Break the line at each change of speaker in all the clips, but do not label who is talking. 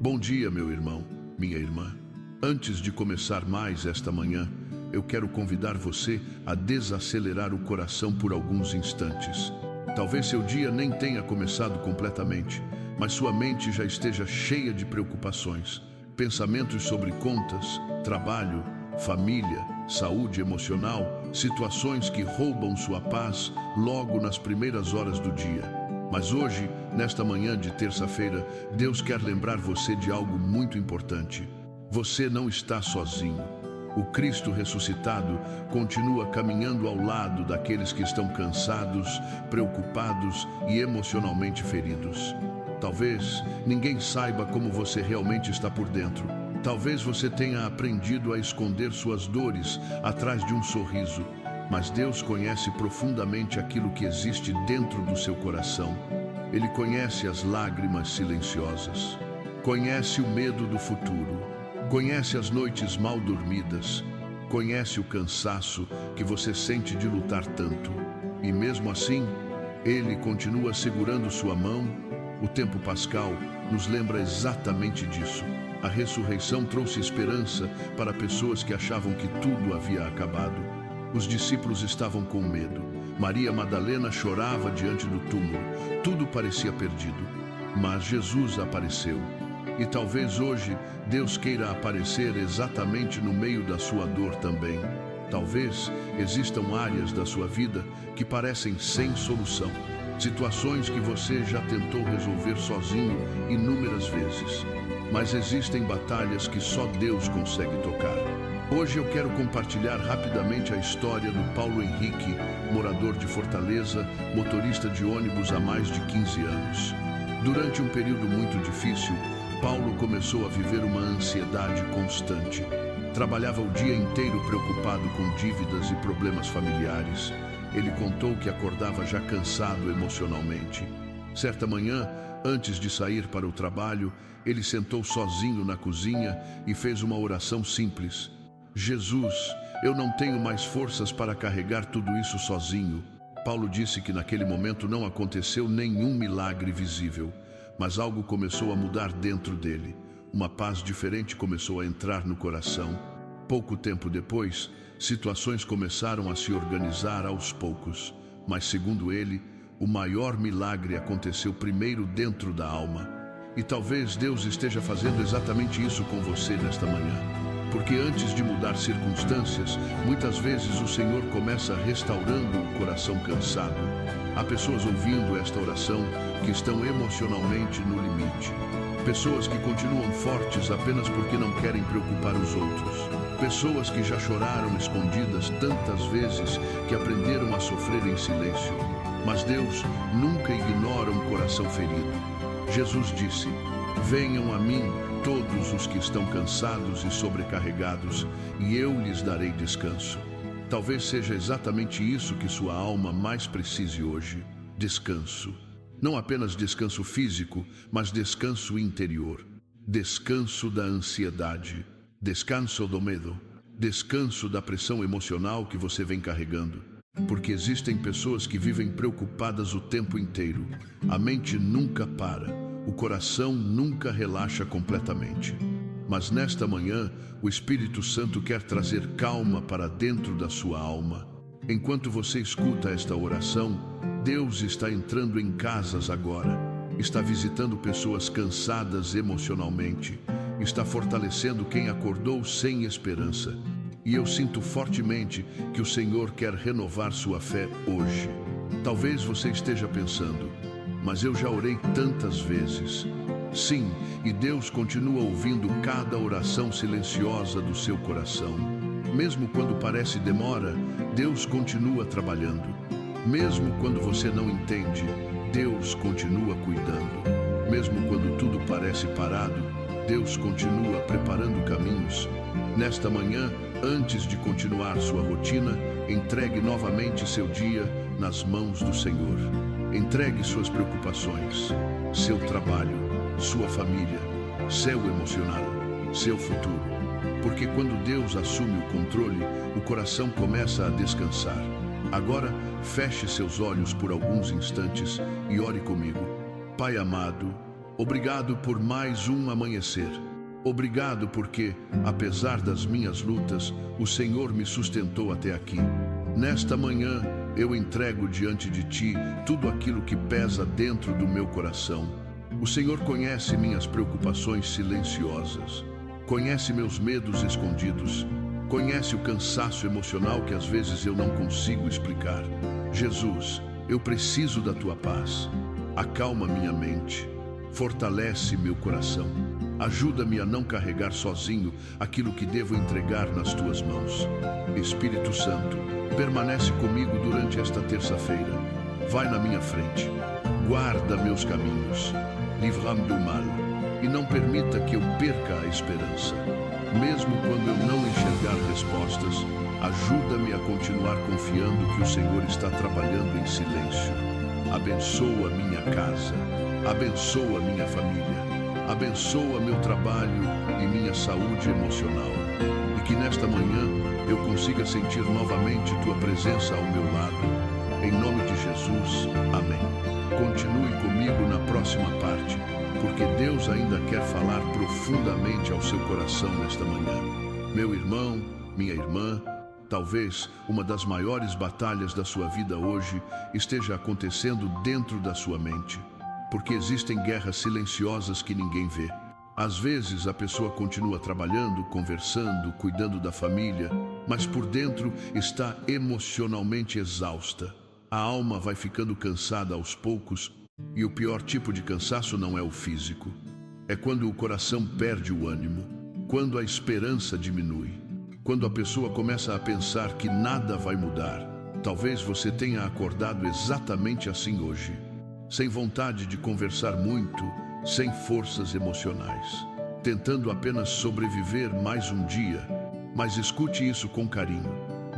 Bom dia, meu irmão, minha irmã. Antes de começar mais esta manhã, eu quero convidar você a desacelerar o coração por alguns instantes. Talvez seu dia nem tenha começado completamente, mas sua mente já esteja cheia de preocupações, pensamentos sobre contas, trabalho, família, saúde emocional, situações que roubam sua paz logo nas primeiras horas do dia. Mas hoje, nesta manhã de terça-feira, Deus quer lembrar você de algo muito importante. Você não está sozinho. O Cristo ressuscitado continua caminhando ao lado daqueles que estão cansados, preocupados e emocionalmente feridos. Talvez ninguém saiba como você realmente está por dentro. Talvez você tenha aprendido a esconder suas dores atrás de um sorriso. Mas Deus conhece profundamente aquilo que existe dentro do seu coração. Ele conhece as lágrimas silenciosas, conhece o medo do futuro, conhece as noites mal dormidas, conhece o cansaço que você sente de lutar tanto. E mesmo assim, Ele continua segurando sua mão. O tempo pascal nos lembra exatamente disso. A ressurreição trouxe esperança para pessoas que achavam que tudo havia acabado. Os discípulos estavam com medo. Maria Madalena chorava diante do túmulo. Tudo parecia perdido. Mas Jesus apareceu. E talvez hoje Deus queira aparecer exatamente no meio da sua dor também. Talvez existam áreas da sua vida que parecem sem solução. Situações que você já tentou resolver sozinho inúmeras vezes. Mas existem batalhas que só Deus consegue tocar. Hoje eu quero compartilhar rapidamente a história do Paulo Henrique, morador de Fortaleza, motorista de ônibus há mais de 15 anos. Durante um período muito difícil, Paulo começou a viver uma ansiedade constante. Trabalhava o dia inteiro preocupado com dívidas e problemas familiares. Ele contou que acordava já cansado emocionalmente. Certa manhã, antes de sair para o trabalho, ele sentou sozinho na cozinha e fez uma oração simples. Jesus, eu não tenho mais forças para carregar tudo isso sozinho. Paulo disse que naquele momento não aconteceu nenhum milagre visível, mas algo começou a mudar dentro dele. Uma paz diferente começou a entrar no coração. Pouco tempo depois, situações começaram a se organizar aos poucos, mas segundo ele, o maior milagre aconteceu primeiro dentro da alma. E talvez Deus esteja fazendo exatamente isso com você nesta manhã. Porque antes de mudar circunstâncias, muitas vezes o Senhor começa restaurando o coração cansado. Há pessoas ouvindo esta oração que estão emocionalmente no limite. Pessoas que continuam fortes apenas porque não querem preocupar os outros. Pessoas que já choraram escondidas tantas vezes que aprenderam a sofrer em silêncio. Mas Deus nunca ignora um coração ferido. Jesus disse: venham a mim todos os que estão cansados e sobrecarregados, e eu lhes darei descanso. Talvez seja exatamente isso que sua alma mais precise hoje: descanso. Não apenas descanso físico, mas descanso interior. Descanso da ansiedade, descanso do medo, descanso da pressão emocional que você vem carregando. Porque existem pessoas que vivem preocupadas o tempo inteiro. A mente nunca para. O coração nunca relaxa completamente. Mas nesta manhã, o Espírito Santo quer trazer calma para dentro da sua alma. Enquanto você escuta esta oração, Deus está entrando em casas agora. Está visitando pessoas cansadas emocionalmente. Está fortalecendo quem acordou sem esperança. E eu sinto fortemente que o Senhor quer renovar sua fé hoje. Talvez você esteja pensando: mas eu já orei tantas vezes. Sim, e Deus continua ouvindo cada oração silenciosa do seu coração. Mesmo quando parece demora, Deus continua trabalhando. Mesmo quando você não entende, Deus continua cuidando. Mesmo quando tudo parece parado, Deus continua preparando caminhos. Nesta manhã, antes de continuar sua rotina, entregue novamente seu dia nas mãos do Senhor. Entregue suas preocupações, seu trabalho, sua família, seu emocional, seu futuro. Porque quando Deus assume o controle, o coração começa a descansar. Agora, feche seus olhos por alguns instantes e ore comigo. Pai amado, Obrigado por mais um amanhecer. Obrigado porque, apesar das minhas lutas, o Senhor me sustentou até aqui. Nesta manhã, eu entrego diante de Ti tudo aquilo que pesa dentro do meu coração. O Senhor conhece minhas preocupações silenciosas, conhece meus medos escondidos, conhece o cansaço emocional que às vezes eu não consigo explicar. Jesus, eu preciso da Tua paz. Acalma minha mente, fortalece meu coração. Ajuda-me a não carregar sozinho aquilo que devo entregar nas Tuas mãos. Espírito Santo, permanece comigo durante esta terça-feira. Vai na minha frente, guarda meus caminhos, livra-me do mal e não permita que eu perca a esperança. Mesmo quando eu não enxergar respostas, ajuda-me a continuar confiando que o Senhor está trabalhando em silêncio. Abençoa minha casa, abençoa minha família, abençoa meu trabalho e minha saúde emocional. E que nesta manhã eu consiga sentir novamente Tua presença ao meu lado. Em nome de Jesus, amém. Continue comigo na próxima parte, porque Deus ainda quer falar profundamente ao seu coração nesta manhã. Meu irmão, minha irmã, talvez uma das maiores batalhas da sua vida hoje esteja acontecendo dentro da sua mente, porque existem guerras silenciosas que ninguém vê. Às vezes a pessoa continua trabalhando, conversando, cuidando da família, mas por dentro está emocionalmente exausta. A alma vai ficando cansada aos poucos, e o pior tipo de cansaço não é o físico. É quando o coração perde o ânimo, quando a esperança diminui, quando a pessoa começa a pensar que nada vai mudar. Talvez você tenha acordado exatamente assim hoje, sem vontade de conversar muito, sem forças emocionais, tentando apenas sobreviver mais um dia. Mas escute isso com carinho.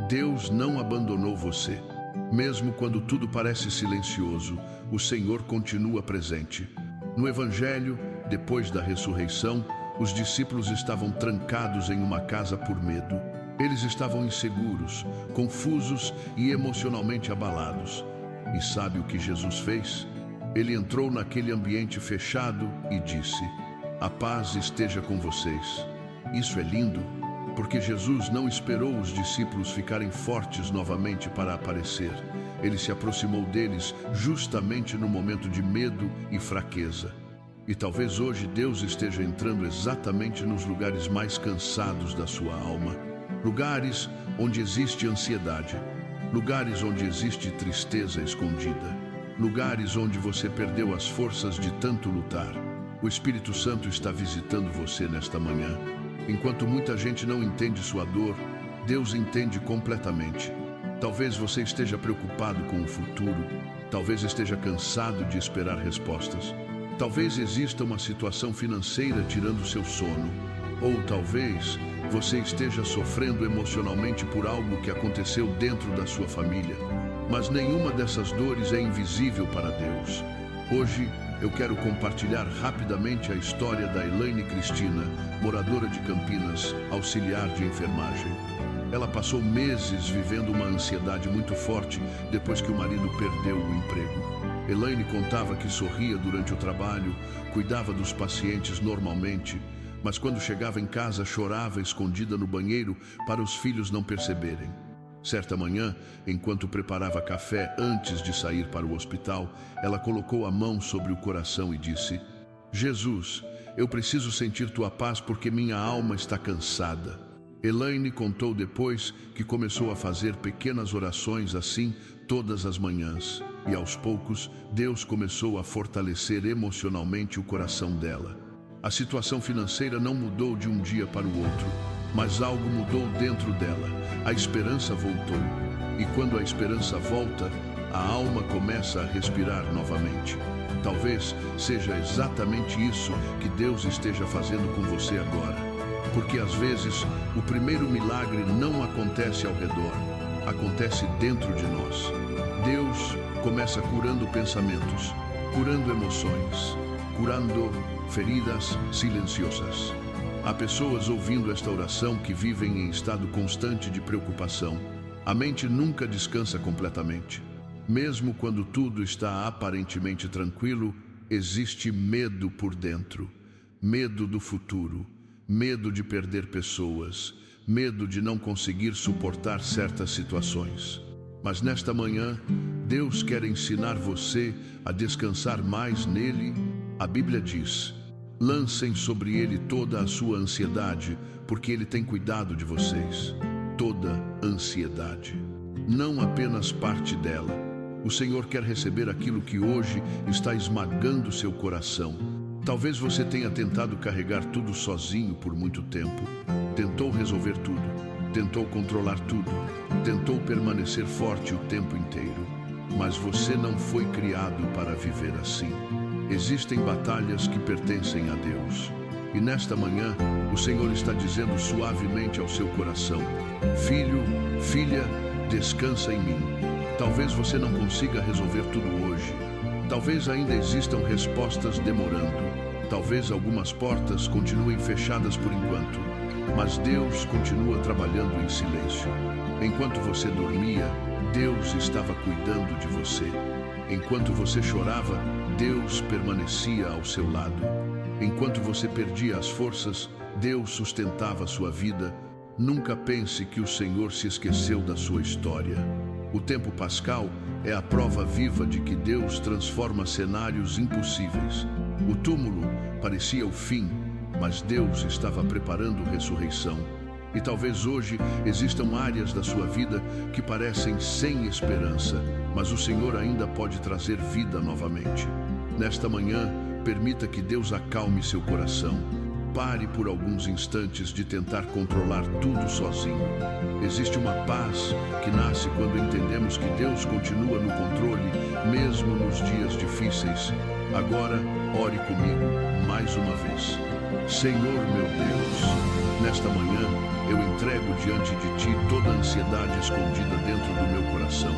Deus não abandonou você. Mesmo quando tudo parece silencioso, o Senhor continua presente. No Evangelho, depois da ressurreição, os discípulos estavam trancados em uma casa por medo. Eles estavam inseguros, confusos e emocionalmente abalados. E sabe o que Jesus fez? Ele entrou naquele ambiente fechado e disse: "A paz esteja com vocês." Isso é lindo, porque Jesus não esperou os discípulos ficarem fortes novamente para aparecer. Ele se aproximou deles justamente no momento de medo e fraqueza. E talvez hoje Deus esteja entrando exatamente nos lugares mais cansados da sua alma. Lugares onde existe ansiedade, lugares onde existe tristeza escondida, lugares onde você perdeu as forças de tanto lutar. O Espírito Santo está visitando você nesta manhã. Enquanto muita gente não entende sua dor, Deus entende completamente. Talvez você esteja preocupado com o futuro, talvez esteja cansado de esperar respostas. Talvez exista uma situação financeira tirando seu sono, ou talvez você esteja sofrendo emocionalmente por algo que aconteceu dentro da sua família. Mas nenhuma dessas dores é invisível para Deus. Hoje eu quero compartilhar rapidamente a história da Elaine Cristina, moradora de Campinas, auxiliar de enfermagem. Ela passou meses vivendo uma ansiedade muito forte depois que o marido perdeu o emprego. Elaine contava que sorria durante o trabalho, cuidava dos pacientes normalmente, mas quando chegava em casa chorava escondida no banheiro para os filhos não perceberem. Certa manhã, enquanto preparava café antes de sair para o hospital, ela colocou a mão sobre o coração e disse: "Jesus, eu preciso sentir Tua paz porque minha alma está cansada." Elaine contou depois que começou a fazer pequenas orações assim todas as manhãs, e aos poucos Deus começou a fortalecer emocionalmente o coração dela. A situação financeira não mudou de um dia para o outro, mas algo mudou dentro dela. A esperança voltou, e quando a esperança volta, a alma começa a respirar novamente. Talvez seja exatamente isso que Deus esteja fazendo com você agora, porque às vezes o primeiro milagre não acontece ao redor, acontece dentro de nós. Deus começa curando pensamentos, curando emoções, curando feridas silenciosas. Há pessoas ouvindo esta oração que vivem em estado constante de preocupação. A mente nunca descansa completamente. Mesmo quando tudo está aparentemente tranquilo, existe medo por dentro, medo do futuro, medo de perder pessoas, medo de não conseguir suportar certas situações. Mas nesta manhã, Deus quer ensinar você a descansar mais nele. A Bíblia diz: lancem sobre ele toda a sua ansiedade, porque ele tem cuidado de vocês. Toda ansiedade, não apenas parte dela. O Senhor quer receber aquilo que hoje está esmagando seu coração. Talvez você tenha tentado carregar tudo sozinho por muito tempo. Tentou resolver tudo, tentou controlar tudo, tentou permanecer forte o tempo inteiro. Mas você não foi criado para viver assim. Existem batalhas que pertencem a Deus. E nesta manhã, o Senhor está dizendo suavemente ao seu coração: filho, filha, descansa em mim. Talvez você não consiga resolver tudo hoje. Talvez ainda existam respostas demorando. Talvez algumas portas continuem fechadas por enquanto. Mas Deus continua trabalhando em silêncio. Enquanto você dormia, Deus estava cuidando de você. Enquanto você chorava, Deus permanecia ao seu lado. Enquanto você perdia as forças, Deus sustentava a sua vida. Nunca pense que o Senhor se esqueceu da sua história. O tempo pascal é a prova viva de que Deus transforma cenários impossíveis. O túmulo parecia o fim, mas Deus estava preparando ressurreição. E talvez hoje existam áreas da sua vida que parecem sem esperança, mas o Senhor ainda pode trazer vida novamente. Nesta manhã, permita que Deus acalme seu coração. Pare por alguns instantes de tentar controlar tudo sozinho. Existe uma paz que nasce quando entendemos que Deus continua no controle, mesmo nos dias difíceis. Agora, ore comigo mais uma vez. Senhor meu Deus, nesta manhã eu entrego diante de Ti toda a ansiedade escondida dentro do meu coração.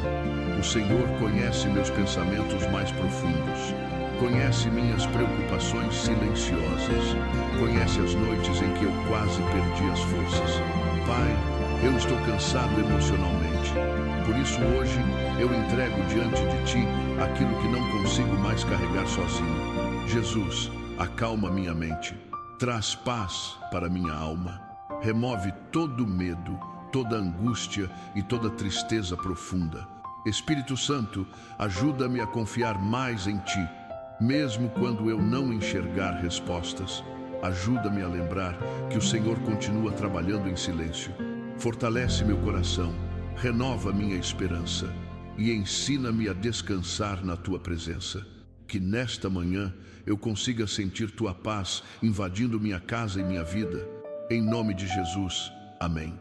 O Senhor conhece meus pensamentos mais profundos. Conhece minhas preocupações silenciosas. Conhece as noites em que eu quase perdi as forças. Pai, eu estou cansado emocionalmente. Por isso hoje eu entrego diante de Ti aquilo que não consigo mais carregar sozinho. Jesus, acalma minha mente. Traz paz para minha alma. Remove todo medo, toda angústia e toda tristeza profunda. Espírito Santo, ajuda-me a confiar mais em Ti. Mesmo quando eu não enxergar respostas, ajuda-me a lembrar que o Senhor continua trabalhando em silêncio. Fortalece meu coração, renova minha esperança e ensina-me a descansar na Tua presença. Que nesta manhã eu consiga sentir Tua paz invadindo minha casa e minha vida. Em nome de Jesus, amém.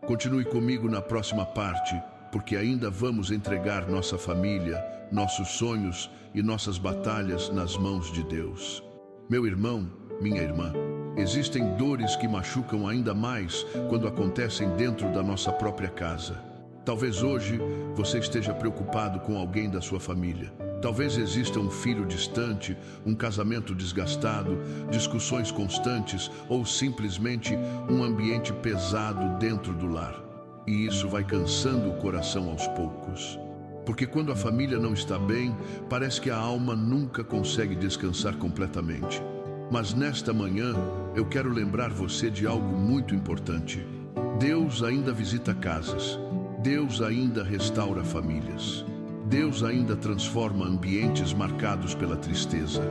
Continue comigo na próxima parte, porque ainda vamos entregar nossa família, nossos sonhos e nossas batalhas nas mãos de Deus. Meu irmão, minha irmã, existem dores que machucam ainda mais quando acontecem dentro da nossa própria casa. Talvez hoje você esteja preocupado com alguém da sua família. Talvez exista um filho distante, um casamento desgastado, discussões constantes ou simplesmente um ambiente pesado dentro do lar. E isso vai cansando o coração aos poucos. Porque quando a família não está bem, parece que a alma nunca consegue descansar completamente. Mas nesta manhã, eu quero lembrar você de algo muito importante. Deus ainda visita casas. Deus ainda restaura famílias. Deus ainda transforma ambientes marcados pela tristeza.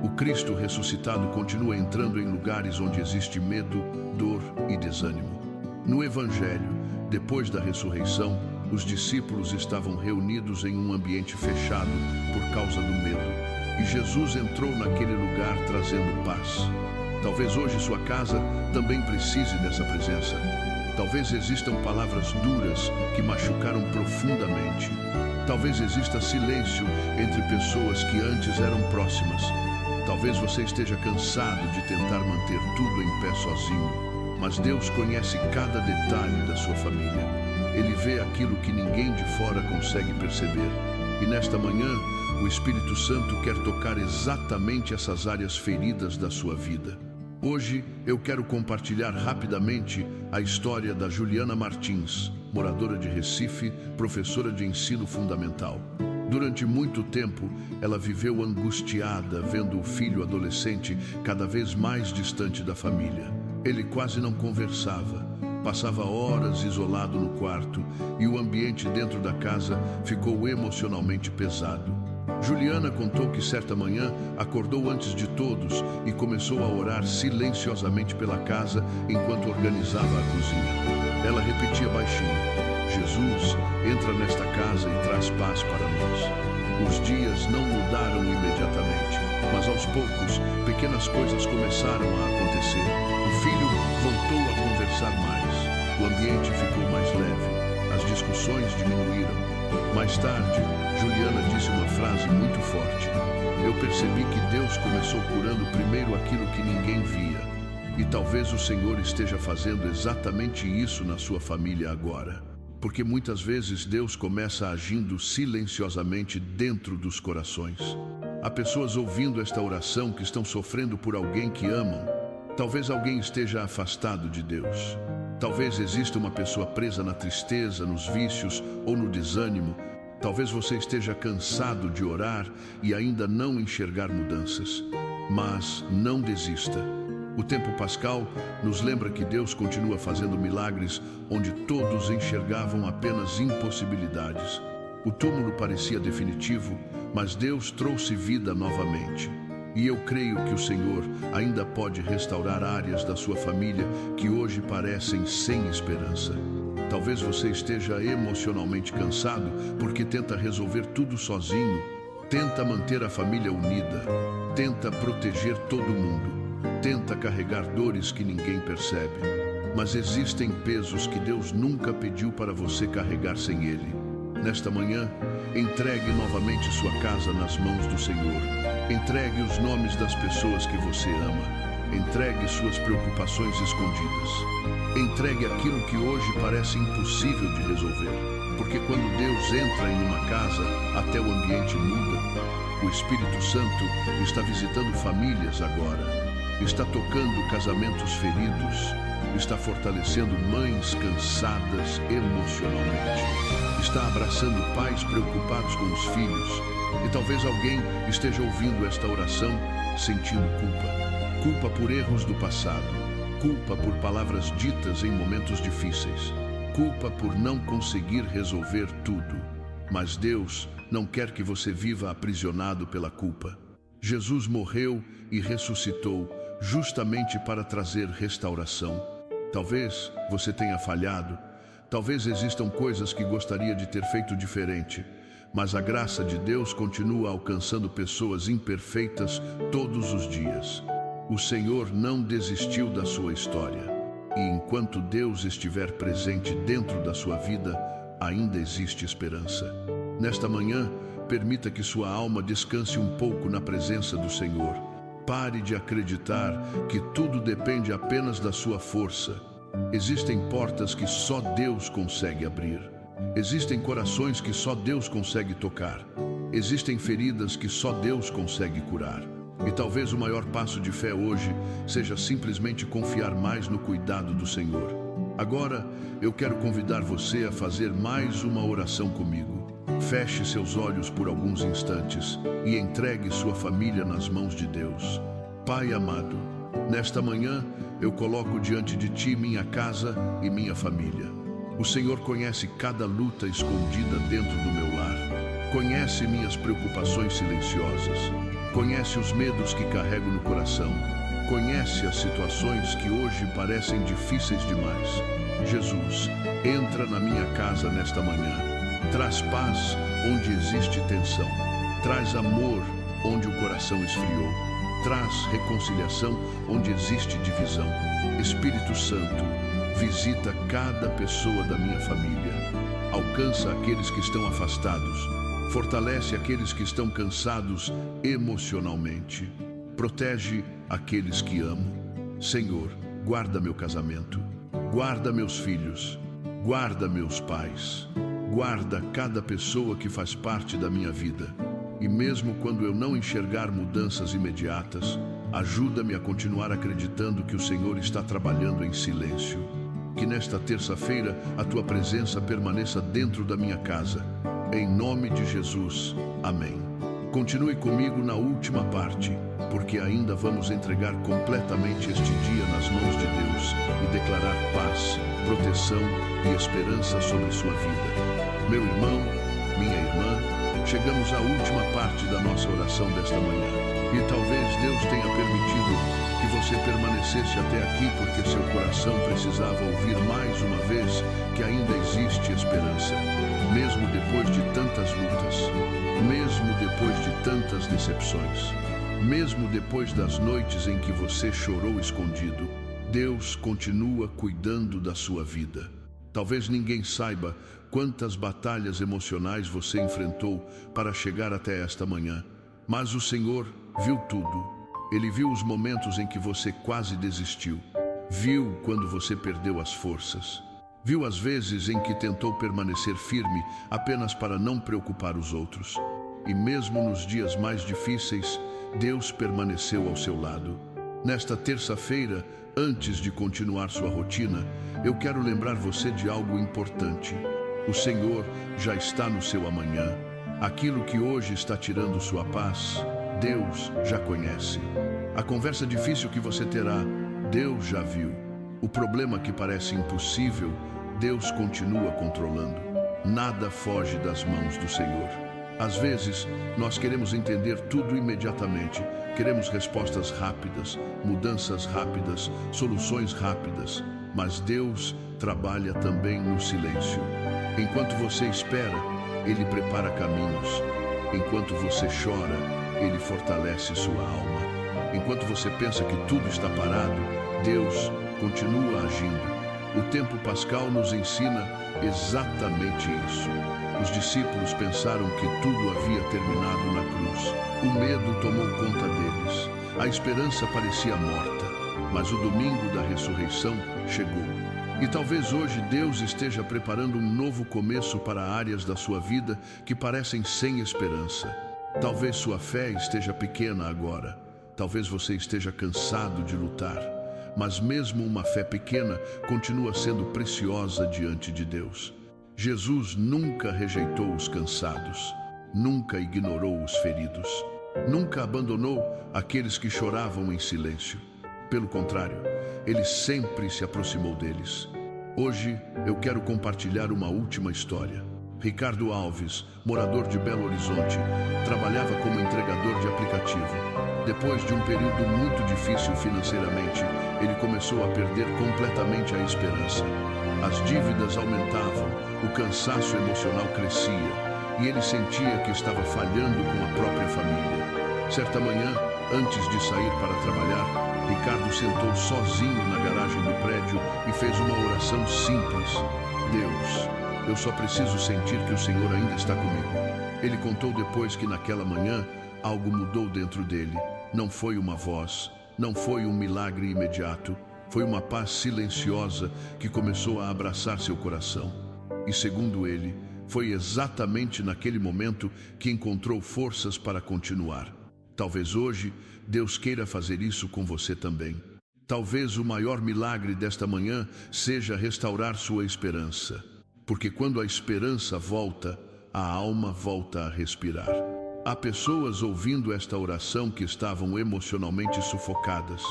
O Cristo ressuscitado continua entrando em lugares onde existe medo, dor e desânimo. No Evangelho, depois da ressurreição, os discípulos estavam reunidos em um ambiente fechado por causa do medo. E Jesus entrou naquele lugar trazendo paz. Talvez hoje sua casa também precise dessa presença. Talvez existam palavras duras que machucaram profundamente. Talvez exista silêncio entre pessoas que antes eram próximas. Talvez você esteja cansado de tentar manter tudo em pé sozinho. Mas Deus conhece cada detalhe da sua família. Ele vê aquilo que ninguém de fora consegue perceber. E nesta manhã, o Espírito Santo quer tocar exatamente essas áreas feridas da sua vida. Hoje, eu quero compartilhar rapidamente a história da Juliana Martins, moradora de Recife, professora de ensino fundamental. Durante muito tempo, ela viveu angustiada, vendo o filho adolescente cada vez mais distante da família. Ele quase não conversava, passava horas isolado no quarto e o ambiente dentro da casa ficou emocionalmente pesado. Juliana contou que certa manhã acordou antes de todos e começou a orar silenciosamente pela casa enquanto organizava a cozinha. Ela repetia baixinho: Jesus, entra nesta casa e traz paz para nós. Os dias não mudaram imediatamente, mas aos poucos, pequenas coisas começaram a acontecer. O filho voltou a conversar mais, o ambiente ficou mais leve, as discussões diminuíram. Mais tarde, Juliana disse uma frase muito forte: eu percebi que Deus começou curando primeiro aquilo que ninguém via. E talvez o Senhor esteja fazendo exatamente isso na sua família agora. Porque muitas vezes Deus começa agindo silenciosamente dentro dos corações. Há pessoas ouvindo esta oração que estão sofrendo por alguém que amam. Talvez alguém esteja afastado de Deus. Talvez exista uma pessoa presa na tristeza, nos vícios ou no desânimo. Talvez você esteja cansado de orar e ainda não enxergar mudanças. Mas não desista. O tempo pascal nos lembra que Deus continua fazendo milagres onde todos enxergavam apenas impossibilidades. O túmulo parecia definitivo, mas Deus trouxe vida novamente. E eu creio que o Senhor ainda pode restaurar áreas da sua família que hoje parecem sem esperança. Talvez você esteja emocionalmente cansado porque tenta resolver tudo sozinho, tenta manter a família unida, tenta proteger todo mundo. Tenta carregar dores que ninguém percebe. Mas existem pesos que Deus nunca pediu para você carregar sem Ele. Nesta manhã, entregue novamente sua casa nas mãos do Senhor. Entregue os nomes das pessoas que você ama. Entregue suas preocupações escondidas. Entregue aquilo que hoje parece impossível de resolver. Porque quando Deus entra em uma casa, até o ambiente muda. O Espírito Santo está visitando famílias agora. Está tocando casamentos feridos, está fortalecendo mães cansadas emocionalmente, está abraçando pais preocupados com os filhos. E talvez alguém esteja ouvindo esta oração sentindo culpa. Culpa por erros do passado, culpa por palavras ditas em momentos difíceis, culpa por não conseguir resolver tudo. Mas Deus não quer que você viva aprisionado pela culpa. Jesus morreu e ressuscitou justamente para trazer restauração. Talvez você tenha falhado, talvez existam coisas que gostaria de ter feito diferente, mas a graça de Deus continua alcançando pessoas imperfeitas todos os dias. O Senhor não desistiu da sua história, e enquanto Deus estiver presente dentro da sua vida, ainda existe esperança. Nesta manhã, permita que sua alma descanse um pouco na presença do Senhor. Pare de acreditar que tudo depende apenas da sua força. Existem portas que só Deus consegue abrir. Existem corações que só Deus consegue tocar. Existem feridas que só Deus consegue curar. E talvez o maior passo de fé hoje seja simplesmente confiar mais no cuidado do Senhor. Agora, eu quero convidar você a fazer mais uma oração comigo. Feche seus olhos por alguns instantes e entregue sua família nas mãos de Deus. Pai amado, nesta manhã eu coloco diante de Ti minha casa e minha família. O Senhor conhece cada luta escondida dentro do meu lar. Conhece minhas preocupações silenciosas. Conhece os medos que carrego no coração. Conhece as situações que hoje parecem difíceis demais. Jesus, entra na minha casa nesta manhã. Traz paz onde existe tensão. Traz amor onde o coração esfriou. Traz reconciliação onde existe divisão. Espírito Santo, visita cada pessoa da minha família. Alcança aqueles que estão afastados. Fortalece aqueles que estão cansados emocionalmente. Protege aqueles que amo. Senhor, guarda meu casamento. Guarda meus filhos. Guarda meus pais. Guarda cada pessoa que faz parte da minha vida. E mesmo quando eu não enxergar mudanças imediatas, ajuda-me a continuar acreditando que o Senhor está trabalhando em silêncio. Que nesta terça-feira a Tua presença permaneça dentro da minha casa. Em nome de Jesus. Amém. Continue comigo na última parte, porque ainda vamos entregar completamente este dia nas mãos de Deus e declarar paz, proteção e esperança sobre sua vida. Meu irmão, minha irmã, chegamos à última parte da nossa oração desta manhã. E talvez Deus tenha permitido que você permanecesse até aqui porque seu coração precisava ouvir mais uma vez que ainda existe esperança, mesmo depois de tantas lutas, mesmo depois de tantas decepções, mesmo depois das noites em que você chorou escondido. Deus continua cuidando da sua vida. Talvez ninguém saiba quantas batalhas emocionais você enfrentou para chegar até esta manhã, mas o Senhor viu tudo. Ele viu os momentos em que você quase desistiu, viu quando você perdeu as forças, viu as vezes em que tentou permanecer firme apenas para não preocupar os outros. E mesmo nos dias mais difíceis, Deus permaneceu ao seu lado. Nesta terça-feira, antes de continuar sua rotina, eu quero lembrar você de algo importante. O Senhor já está no seu amanhã. Aquilo que hoje está tirando sua paz, Deus já conhece. A conversa difícil que você terá, Deus já viu. O problema que parece impossível, Deus continua controlando. Nada foge das mãos do Senhor. Às vezes, nós queremos entender tudo imediatamente. Queremos respostas rápidas, mudanças rápidas, soluções rápidas. Mas Deus trabalha também no silêncio. Enquanto você espera, Ele prepara caminhos. Enquanto você chora, Ele fortalece sua alma. Enquanto você pensa que tudo está parado, Deus continua agindo. O tempo pascal nos ensina exatamente isso. Os discípulos pensaram que tudo havia terminado na cruz. O medo tomou conta deles. A esperança parecia morta. Mas o domingo da ressurreição chegou. E talvez hoje Deus esteja preparando um novo começo para áreas da sua vida que parecem sem esperança. Talvez sua fé esteja pequena agora. Talvez você esteja cansado de lutar. Mas mesmo uma fé pequena continua sendo preciosa diante de Deus. Jesus nunca rejeitou os cansados, nunca ignorou os feridos, nunca abandonou aqueles que choravam em silêncio. Pelo contrário, Ele sempre se aproximou deles. Hoje eu quero compartilhar uma última história. Ricardo Alves, morador de Belo Horizonte, trabalhava como entregador de aplicativo. Depois de um período muito difícil financeiramente, ele começou a perder completamente a esperança. As dívidas aumentavam, o cansaço emocional crescia e ele sentia que estava falhando com a própria família. Certa manhã, antes de sair para trabalhar, Ricardo sentou sozinho na garagem do prédio e fez uma oração simples. Deus, eu só preciso sentir que o Senhor ainda está comigo. Ele contou depois que naquela manhã algo mudou dentro dele. Não foi uma voz, não foi um milagre imediato. Foi uma paz silenciosa que começou a abraçar seu coração. E segundo ele, foi exatamente naquele momento que encontrou forças para continuar. Talvez hoje Deus queira fazer isso com você também. Talvez o maior milagre desta manhã seja restaurar sua esperança. Porque quando a esperança volta, a alma volta a respirar. Há pessoas ouvindo esta oração que estavam emocionalmente sufocadas.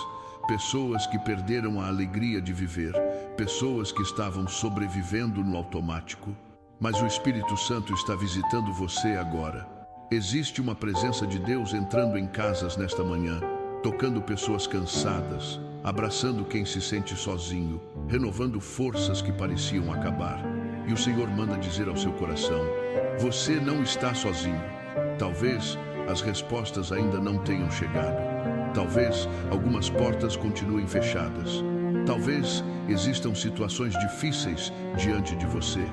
Pessoas que perderam a alegria de viver. Pessoas que estavam sobrevivendo no automático. Mas o Espírito Santo está visitando você agora. Existe uma presença de Deus entrando em casas nesta manhã, tocando pessoas cansadas, abraçando quem se sente sozinho, renovando forças que pareciam acabar. E o Senhor manda dizer ao seu coração: você não está sozinho. Talvez as respostas ainda não tenham chegado. Talvez algumas portas continuem fechadas. Talvez existam situações difíceis diante de você.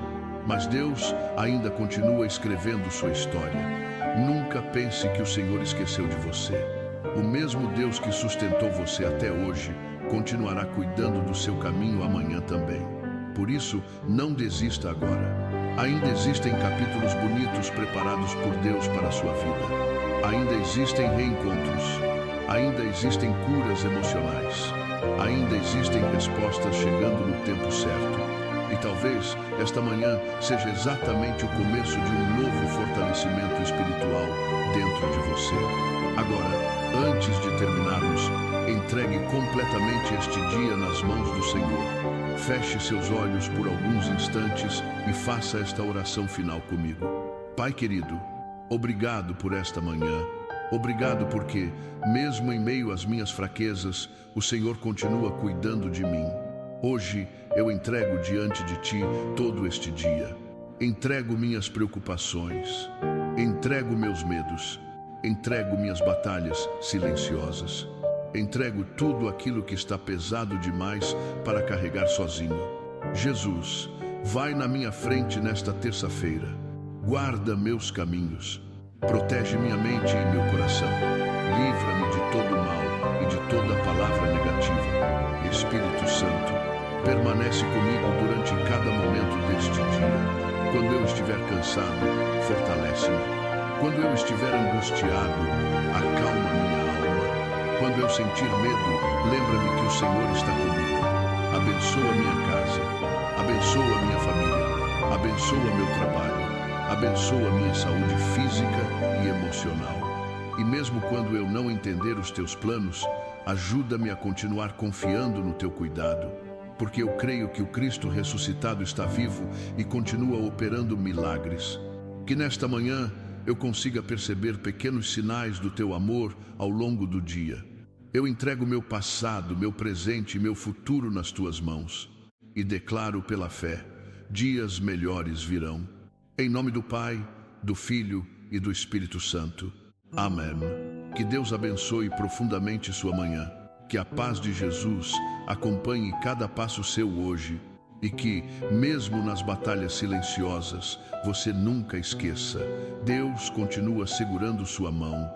Mas Deus ainda continua escrevendo sua história. Nunca pense que o Senhor esqueceu de você. O mesmo Deus que sustentou você até hoje continuará cuidando do seu caminho amanhã também. Por isso, não desista agora. Ainda existem capítulos bonitos preparados por Deus para a sua vida. Ainda existem reencontros. Ainda existem curas emocionais. Ainda existem respostas chegando no tempo certo. E talvez esta manhã seja exatamente o começo de um novo fortalecimento espiritual dentro de você. Agora, antes de terminarmos, entregue completamente este dia nas mãos do Senhor. Feche seus olhos por alguns instantes e faça esta oração final comigo. Pai querido, obrigado por esta manhã. Obrigado porque, mesmo em meio às minhas fraquezas, o Senhor continua cuidando de mim. Hoje eu entrego diante de Ti todo este dia. Entrego minhas preocupações, entrego meus medos, entrego minhas batalhas silenciosas. Entrego tudo aquilo que está pesado demais para carregar sozinho. Jesus, vai na minha frente nesta terça-feira. Guarda meus caminhos. Protege minha mente e meu coração. Livra-me de todo mal e de toda palavra negativa. Espírito Santo, permanece comigo durante cada momento deste dia. Quando eu estiver cansado, fortalece-me. Quando eu estiver angustiado, acalma minha alma. Quando eu sentir medo, lembra-me que o Senhor está comigo. Abençoa minha casa, abençoa minha família, abençoa meu trabalho. Abençoa minha saúde física e emocional. E mesmo quando eu não entender os teus planos, ajuda-me a continuar confiando no teu cuidado, porque eu creio que o Cristo ressuscitado está vivo e continua operando milagres. Que nesta manhã eu consiga perceber pequenos sinais do teu amor ao longo do dia. Eu entrego meu passado, meu presente e meu futuro nas tuas mãos e declaro pela fé: dias melhores virão. Em nome do Pai, do Filho e do Espírito Santo. Amém. Que Deus abençoe profundamente sua manhã. Que a paz de Jesus acompanhe cada passo seu hoje. E que, mesmo nas batalhas silenciosas, você nunca esqueça: Deus continua segurando sua mão